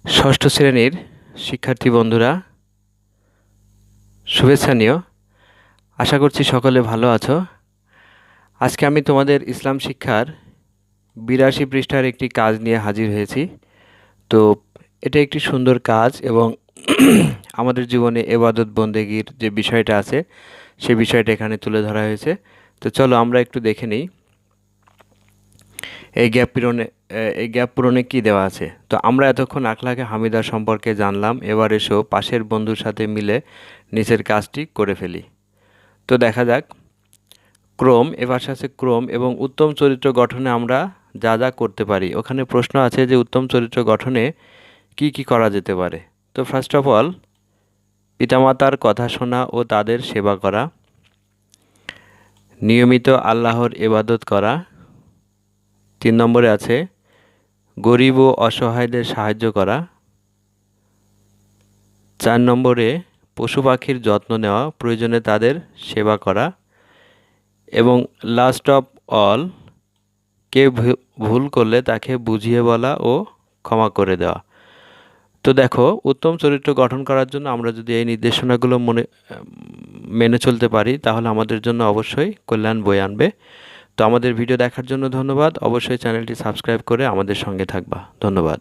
ষষ্ঠ শ্রেণীর শিক্ষার্থী বন্ধুরা, শুভেচ্ছা নিও। আশা করছি সকলে ভালো আছো। আজকে আমি তোমাদের ইসলাম শিক্ষার ৮২ পৃষ্ঠার একটি কাজ নিয়ে হাজির হয়েছি। তো এটা একটি সুন্দর কাজ এবং আমাদের জীবনে ইবাদত বন্দেগীর যে বিষয়টা আছে সেই বিষয়টা এখানে তুলে ধরা হয়েছে। তো চলো আমরা একটু দেখে নিই এই গ্যাপ পূরণে কী দেওয়া আছে। তো আমরা এতক্ষণ আখলাকে হামিদা সম্পর্কে জানলাম, এবার এসো পাশের বন্ধুর সাথে মিলে নিচের কাজটি করে ফেলি। তো দেখা যাক, ক্রম, এ পাশে আছে ক্রম এবং উত্তম চরিত্র গঠনে আমরা যা যা করতে পারি। ওখানে প্রশ্ন আছে যে উত্তম চরিত্র গঠনে কি কি করা যেতে পারে। তো ফার্স্ট অফ অল, পিতামাতার কথা শোনা ও তাদের সেবা করা, নিয়মিত আল্লাহর ইবাদত করা। ৩ নম্বরে আছে গরিব ও অসহায়দের সাহায্য করা। ৪ নম্বরে পশু পাখির যত্ন নেওয়া, প্রয়োজনে তাদের সেবা করা। এবং লাস্ট অফ অল, কেউ ভুল করলে তাকে বুঝিয়ে বলা ও ক্ষমা করে দেওয়া। তো দেখো, উত্তম চরিত্র গঠন করার জন্য আমরা যদি এই নির্দেশনাগুলো মেনে চলতে পারি তাহলে আমাদের জন্য অবশ্যই কল্যাণ বয়ে আনবে। তো আমাদের ভিডিও দেখার জন্য ধন্যবাদ। অবশ্যই চ্যানেলটি সাবস্ক্রাইব করে আমাদের সঙ্গে থাকবা। ধন্যবাদ।